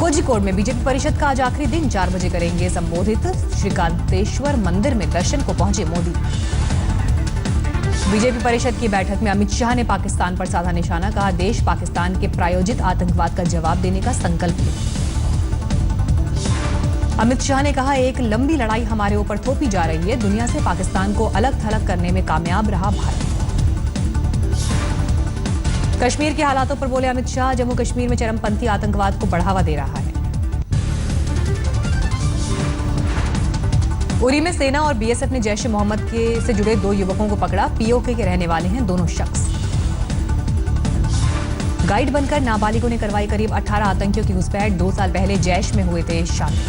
कोझिकोड में बीजेपी परिषद का आज आखिरी दिन, 4 बजे करेंगे संबोधित। श्रीकांतेश्वर मंदिर में दर्शन को पहुंचे मोदी। बीजेपी परिषद की बैठक में अमित शाह ने पाकिस्तान पर साधा निशाना, कहा देश पाकिस्तान के प्रायोजित आतंकवाद का जवाब देने का संकल्प ले। अमित शाह ने कहा एक लंबी लड़ाई हमारे ऊपर थोपी जा रही है, दुनिया से पाकिस्तान को अलग थलग करने में कामयाब रहा भारत। कश्मीर के हालातों पर बोले अमित शाह, जम्मू कश्मीर में चरमपंथी आतंकवाद को बढ़ावा दे रहा है। उरी में सेना और बीएसएफ ने जैश ए मोहम्मद से जुड़े 2 युवकों को पकड़ा। पीओके के रहने वाले हैं दोनों शख्स। गाइड बनकर नाबालिगों ने करवाई करीब 18 आतंकियों की घुसपैठ, 2 साल पहले जैश में हुए थे शामिल।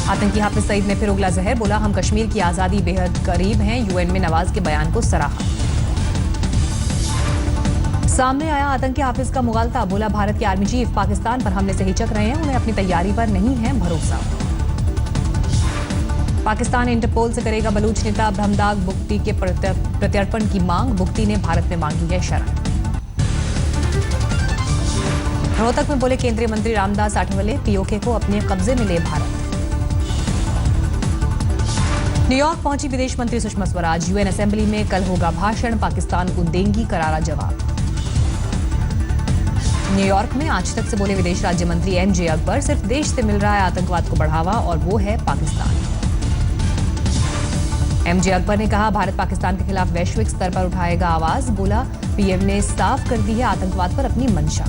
आतंकी हाफिज सईद ने फिर उगला जहर, बोला हम कश्मीर की आजादी बेहद करीब हैं। यूएन में नवाज के बयान को सराहा। सामने आया आतंकी हाफिज का मुगालता, बोला भारत के आर्मी चीफ पाकिस्तान पर हमले से हिचक रहे हैं, उन्हें अपनी तैयारी पर नहीं है भरोसा। पाकिस्तान इंटरपोल से करेगा बलूच नेता ब्रह्मदाग बुगटी के प्रत्यर्पण की मांग, बुगटी ने भारत में मांगी है शरण। रोहतक में बोले केंद्रीय मंत्री रामदास आठवले, पीओके को अपने कब्जे में ले भारत। न्यूयॉर्क पहुंची विदेश मंत्री सुषमा स्वराज, यूएन असेंबली में कल होगा भाषण, पाकिस्तान को देंगी करारा जवाब। न्यूयॉर्क में आज तक से बोले विदेश राज्य मंत्री एमजे अकबर, सिर्फ देश से मिल रहा है आतंकवाद को बढ़ावा और वो है पाकिस्तान। एमजे अकबर ने कहा भारत पाकिस्तान के खिलाफ वैश्विक स्तर पर उठाएगा आवाज, बोला पीएम ने साफ कर दी है आतंकवाद पर अपनी मंशा।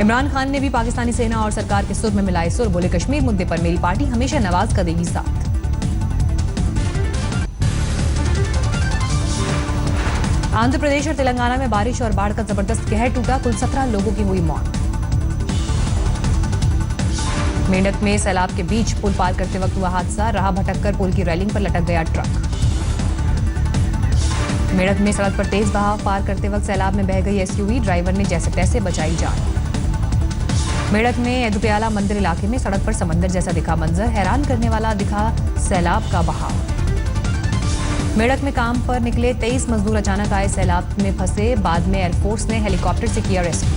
इमरान खान ने भी पाकिस्तानी सेना और सरकार के सुर में मिलाए सुर, बोले कश्मीर मुद्दे पर मेरी पार्टी हमेशा नवाज का देगी साथ। आंध्र प्रदेश और तेलंगाना में बारिश और बाढ़ का जबरदस्त कहर टूटा, कुल 17 लोगों की हुई मौत। मेंढक में सैलाब के बीच पुल पार करते वक्त हुआ हादसा, राह भटककर पुल की रेलिंग पर लटक गया ट्रक। मेंढक में सड़क पर तेज बहाव पार करते वक्त सैलाब में बह गई एसयूवी, ड्राइवर ने जैसे तैसे बचाई जान। मेरठ में एदुपयाला मंदिर इलाके में सड़क पर समंदर जैसा दिखा मंजर, हैरान करने वाला दिखा सैलाब का बहाव। मेरठ में काम पर निकले 23 मजदूर अचानक आए सैलाब में फंसे, बाद में एयरफोर्स ने हेलीकॉप्टर से किया रेस्क्यू।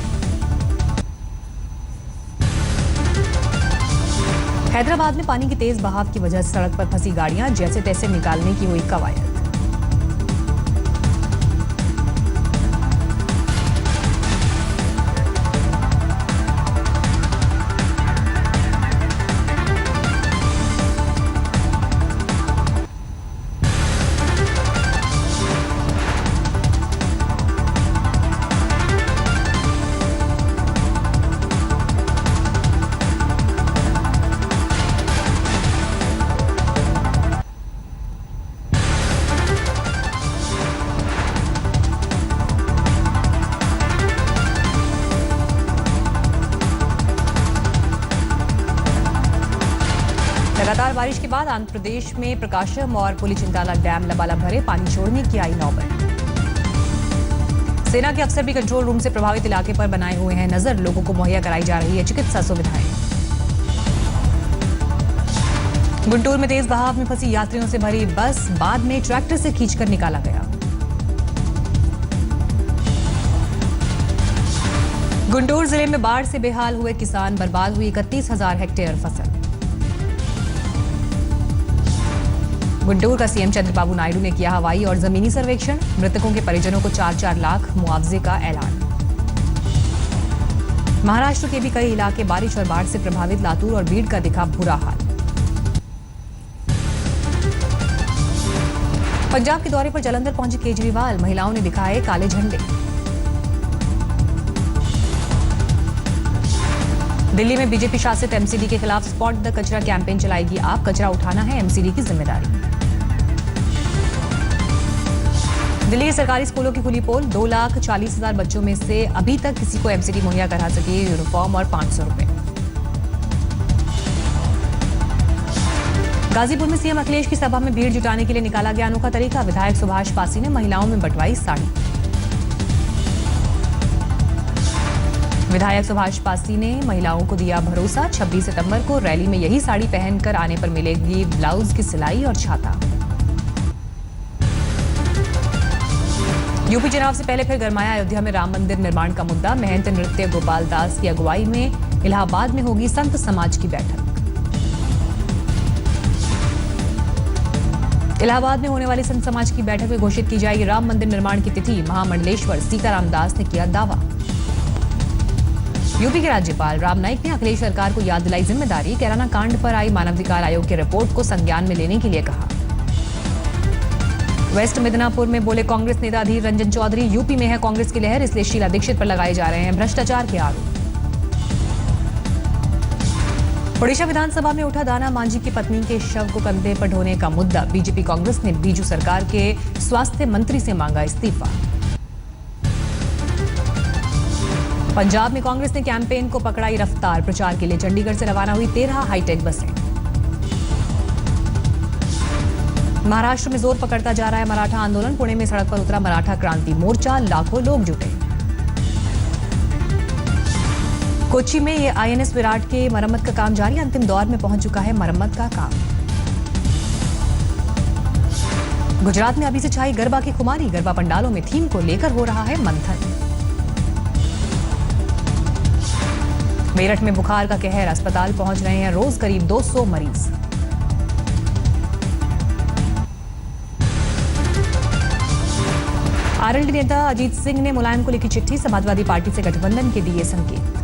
हैदराबाद में पानी की तेज बहाव की वजह से सड़क पर फंसी गाड़ियां जैसे तैसे निकालने की हुई कवायद। लगातार बारिश के बाद आंध्र प्रदेश में प्रकाशम और पुलिचिंताला डैम लबालब भरे, पानी छोड़ने की आई नौबत। सेना के अफसर भी कंट्रोल रूम से प्रभावित इलाके पर बनाए हुए हैं नजर, लोगों को मुहैया कराई जा रही है चिकित्सा सुविधाएं। गुंटूर में तेज बहाव में फंसी यात्रियों से भरी बस, बाद में ट्रैक्टर से खींचकर निकाला गया। गुंटूर जिले में बाढ़ से बेहाल हुए किसान, बर्बाद हुई 31,000 हेक्टेयर फसल। गुंटूर का सीएम चंद्रबाबू नायडू ने किया हवाई और जमीनी सर्वेक्षण, मृतकों के परिजनों को 4-4 लाख मुआवजे का ऐलान। महाराष्ट्र के भी कई इलाके बारिश और बाढ़ से प्रभावित, लातूर और बीड़ का दिखा बुरा हाल। पंजाब के दौरे पर जालंधर पहुंचे केजरीवाल, महिलाओं ने दिखाए काले झंडे। दिल्ली में बीजेपी शासित एमसीडी के खिलाफ स्पॉट द कचरा कैंपेन चलाएगी आप, कचरा उठाना है एमसीडी की जिम्मेदारी। दिल्ली के सरकारी स्कूलों की खुली पोल, 2,40,000 बच्चों में से अभी तक किसी को एमसीडी मुहैया करा सके यूनिफॉर्म और 500 रुपए। गाजीपुर में सीएम अखिलेश की सभा में भीड़ जुटाने के लिए निकाला गया अनोखा तरीका, विधायक सुभाष पासी ने महिलाओं में बंटवाई साड़ी। विधायक सुभाष पासी ने महिलाओं को दिया भरोसा, 26 सितंबर को रैली में यही साड़ी पहनकर आने पर मिलेगी ब्लाउज की सिलाई और छाता। यूपी चुनाव से पहले फिर गरमाया अयोध्या में राम मंदिर निर्माण का मुद्दा। महंत नृत्य गोपाल दास की अगुवाई में इलाहाबाद में होगी संत समाज की बैठक। इलाहाबाद में होने वाली संत समाज की बैठक में घोषित की जाएगी राम मंदिर निर्माण की तिथि। महामंडलेश्वर सीताराम दास ने किया दावा। यूपी के राज्यपाल राम नाईक ने अखिलेश सरकार को याद दिलाई जिम्मेदारी। कैराना कांड पर आई मानवाधिकार आयोग की रिपोर्ट को संज्ञान में लेने के लिए कहा। वेस्ट मिदनापुर में बोले कांग्रेस नेता अधीर रंजन चौधरी, यूपी में है कांग्रेस की लहर, इसलिए शीला दीक्षित पर लगाए जा रहे हैं भ्रष्टाचार के आरोप। ओडिशा विधानसभा में उठा दाना मांझी की पत्नी के शव को कंधे पर ढोने का मुद्दा। बीजेपी कांग्रेस ने बीजू सरकार के स्वास्थ्य मंत्री से मांगा इस्तीफा। पंजाब में कांग्रेस ने कैंपेन को पकड़ाई रफ्तार। प्रचार के लिए चंडीगढ़ से रवाना हुई 13 हाईटेक बसें। महाराष्ट्र में जोर पकड़ता जा रहा है मराठा आंदोलन। पुणे में सड़क पर उतरा मराठा क्रांति मोर्चा, लाखों लोग जुटे। कोच्चि में ये आईएनएस विराट के मरम्मत का काम जारी। अंतिम दौर में पहुंच चुका है मरम्मत का काम। गुजरात में अभी से छाई गरबा की खुमारी। गरबा पंडालों में थीम को लेकर हो रहा है मंथन। मेरठ में बुखार का कहर। अस्पताल पहुंच रहे हैं रोज करीब 200 मरीज। आरएलडी नेता अजीत सिंह ने मुलायम को लिखी चिट्ठी। समाजवादी पार्टी से गठबंधन के दिए संकेत।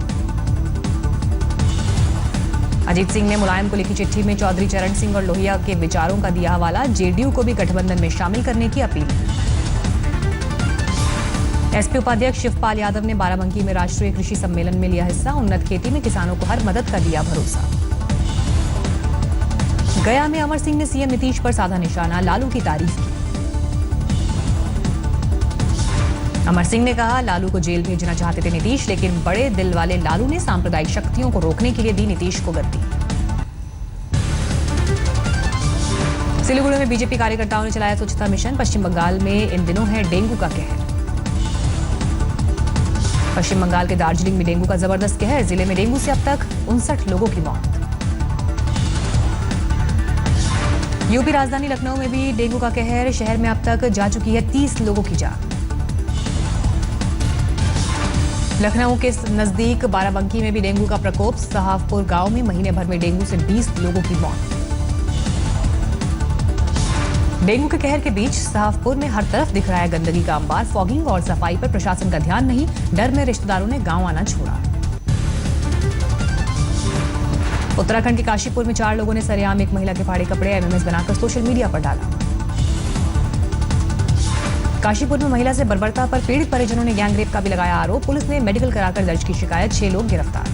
अजीत सिंह ने मुलायम को लिखी चिट्ठी में चौधरी चरण सिंह और लोहिया के विचारों का दिया हवाला। जेडीयू को भी गठबंधन में शामिल करने की अपील। एसपी उपाध्यक्ष शिवपाल यादव ने बाराबंकी में राष्ट्रीय कृषि सम्मेलन में लिया हिस्सा। उन्नत खेती में किसानों को हर मदद का दिया भरोसा। गया में अमर सिंह ने सीएम नीतीश पर साधा निशाना। लालू की तारीफ की। अमर सिंह ने कहा लालू को जेल भेजना चाहते थे नीतीश, लेकिन बड़े दिल वाले लालू ने सांप्रदायिक शक्तियों को रोकने के लिए दी नीतीश को गद्दी। सिलीगुड़ी में बीजेपी कार्यकर्ताओं ने चलाया स्वच्छता मिशन। पश्चिम बंगाल में इन दिनों है डेंगू का कहर। पश्चिम बंगाल के दार्जिलिंग में डेंगू का जबरदस्त कहर। जिले में डेंगू से अब तक 59 लोगों की मौत। यूपी राजधानी लखनऊ में भी डेंगू का कहर। शहर में अब तक जा चुकी है 30 लोगों की जान। लखनऊ के नजदीक बाराबंकी में भी डेंगू का प्रकोप। सहाफपुर गांव में महीने भर में डेंगू से 20 लोगों की मौत। डेंगू के कहर के बीच सहाफपुर में हर तरफ दिख रहा है गंदगी का अंबार। फॉगिंग और सफाई पर प्रशासन का ध्यान नहीं। डर में रिश्तेदारों ने गांव आना छोड़ा। उत्तराखंड के काशीपुर में 4 लोगों ने सरेआम एक महिला के फाड़े कपड़े एमएमएस बनाकर सोशल मीडिया पर डाला। काशीपुर में महिला से बर्बरता पर पीड़ित परिजनों ने गैंगरेप का भी लगाया आरोप। पुलिस ने मेडिकल कराकर दर्ज की शिकायत। 6 लोग गिरफ्तार।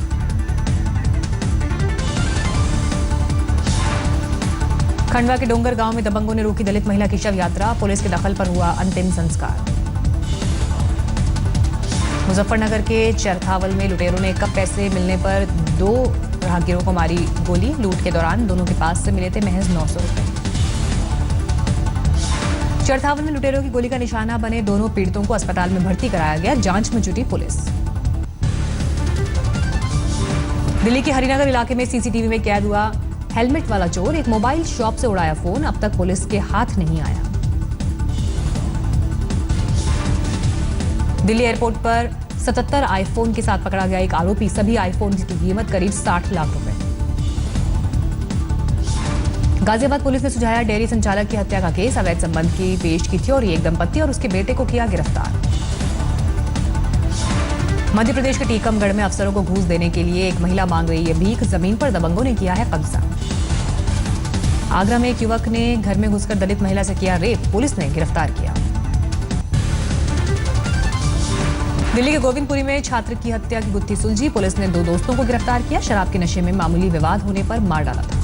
खंडवा के डोंगर गांव में दबंगों ने रोकी दलित महिला की शव यात्रा। पुलिस के दखल पर हुआ अंतिम संस्कार। मुजफ्फरनगर के चरथावल में लुटेरों ने कब पैसे मिलने पर 2 राहगीरों को मारी गोली। लूट के दौरान दोनों के पास से मिले थे महज 900 रुपए। चरथावल में लुटेरों की गोली का निशाना बने दोनों पीड़ितों को अस्पताल में भर्ती कराया गया। जांच में जुटी पुलिस। दिल्ली के हरिनगर इलाके में सीसीटीवी में कैद हुआ हेलमेट वाला चोर। एक मोबाइल शॉप से उड़ाया फोन। अब तक पुलिस के हाथ नहीं आया। दिल्ली एयरपोर्ट पर 77 आईफोन के साथ पकड़ा गया एक आरोपी। सभी आईफोन की कीमत करीब 60 लाख रुपए। गाजियाबाद पुलिस ने सुझाया डेयरी संचालक की हत्या का केस। अवैध संबंध की पेश की थ्योरी। एक दंपति और उसके बेटे को किया गिरफ्तार। मध्य प्रदेश के टीकमगढ़ में अफसरों को घूस देने के लिए एक महिला मांग रही है भीख। जमीन पर दबंगों ने किया है कब्जा। आगरा में एक युवक ने घर में घुसकर दलित महिला से किया रेप। पुलिस ने गिरफ्तार किया। दिल्ली के गोविंदपुरी में छात्र की हत्या की गुत्थी सुलझी। पुलिस ने 2 दोस्तों को गिरफ्तार किया। शराब के नशे में मामूली विवाद होने पर मार डाला था।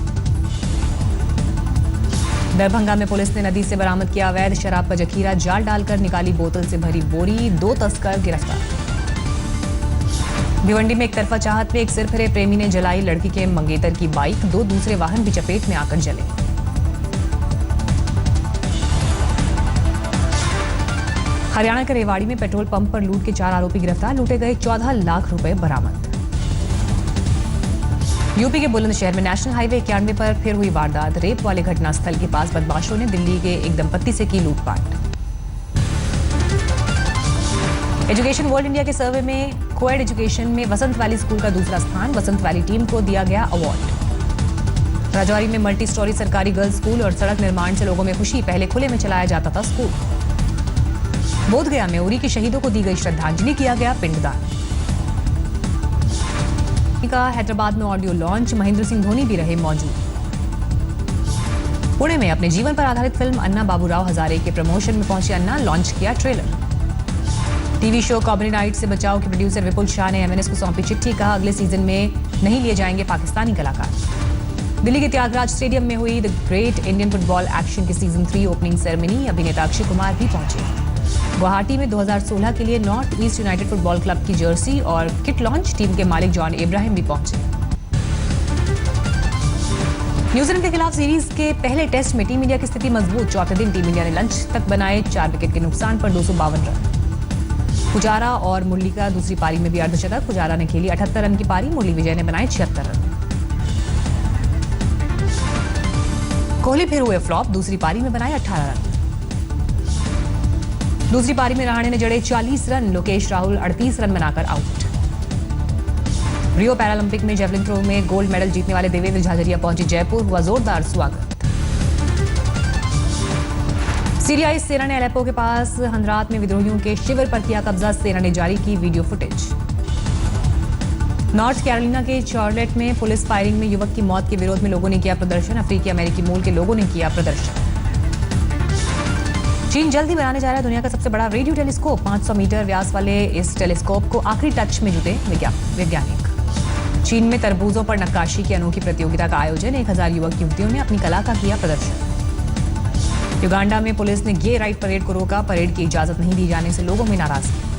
दरभंगा में पुलिस ने नदी से बरामद किया अवैध शराब का जखीरा। जाल डालकर निकाली बोतल से भरी बोरी। 2 तस्कर गिरफ्तार। भिवंडी में एक तरफा चाहत में एक सिरफिरे प्रेमी ने जलाई लड़की के मंगेतर की बाइक। 2 दूसरे वाहन भी चपेट में आकर जले। हरियाणा के रेवाड़ी में पेट्रोल पंप पर लूट के 4 आरोपी गिरफ्तार। लूटे गए 14 लाख रुपए बरामद। यूपी के बुलंदशहर में नेशनल हाईवे 91 पर फिर हुई वारदात। रेप वाले घटनास्थल के पास बदमाशों ने दिल्ली के एक दंपत्ति से की लूटपाट। एजुकेशन वर्ल्ड इंडिया के सर्वे में कोएड एजुकेशन में वसंत वैली स्कूल का दूसरा स्थान, वसंत वैली टीम को दिया गया अवार्ड। राजौरी में मल्टी स्टोरी सरकारी गर्ल्स स्कूल और सड़क निर्माण से लोगों में खुशी, पहले खुले में चलाया जाता था स्कूल। बोधगया में उरी के शहीदों को दी गई श्रद्धांजलि, किया गया पिंडदान। का हैदराबाद में ऑडियो लॉन्च, महेंद्र सिंह धोनी भी रहे मौजूद। पुणे में अपने जीवन पर आधारित फिल्म अन्ना बाबूराव हजारे के प्रमोशन में पहुंचे अन्ना, लॉन्च किया trailer. TV show comedy night से बचाव के प्रोड्यूसर विपुल शाह ने एमएनएस को सौंपी चिट्ठी, कहा अगले सीजन में नहीं लिए जाएंगे पाकिस्तानी कलाकार। दिल्ली के त्यागराज स्टेडियम में हुई the great Indian football action के सीजन 3 ओपनिंग सेरेमनी, अभिनेता अक्षय कुमार भी पहुंचे। गुवाहाटी में 2016 के लिए north east United football club की जर्सी और किट लॉन्च, टीम के मालिक जॉन इब्राहिम भी पहुंचे। न्यूजीलैंड के खिलाफ सीरीज के पहले टेस्ट में टीम इंडिया की स्थिति मजबूत, चौथे दिन टीम इंडिया ने लंच तक बनाए 4 विकेट के नुकसान पर 252 रन। पुजारा और मुरली का दूसरी पारी में भी अर्धशतक, पुजारा ने खेली 78 रन की पारी, मुरली विजय ने बनाए 76 रन। कोहली फिर हुए फ्लॉप, दूसरी पारी में बनाए 18 रन। दूसरी पारी में रहाणे ने जड़े 40 रन, लोकेश राहुल 38 रन बनाकर आउट। रियो पैरालंपिक में जेवलिन थ्रो में गोल्ड मेडल जीतने वाले देवेंद्र झाझरिया पहुंचे जयपुर, हुआ जोरदार स्वागत। सीरियाई सेना ने अलेप्पो के पास हंदरात में विद्रोहियों के शिविर पर किया कब्जा, सेना ने जारी की वीडियो फुटेज। नॉर्थ कैरोलिना के चार्लेट में पुलिस फायरिंग में युवक की मौत के विरोध में लोगों ने किया प्रदर्शन, अफ्रीकी अमेरिकी मूल के लोगों ने किया प्रदर्शन। चीन जल्द ही बनाने जा रहा है दुनिया का सबसे बड़ा रेडियो टेलीस्कोप, 500 मीटर व्यास वाले इस टेलीस्कोप को आखिरी टच में जुटे वैज्ञानिक। चीन में तरबूजों पर नक्काशी की अनोखी प्रतियोगिता का आयोजन, 1000 युवक युवतियों ने अपनी कला का किया प्रदर्शन। युगांडा में पुलिस ने गे राइट परेड को रोका, परेड की इजाजत नहीं दी जाने से लोगों में नाराजगी।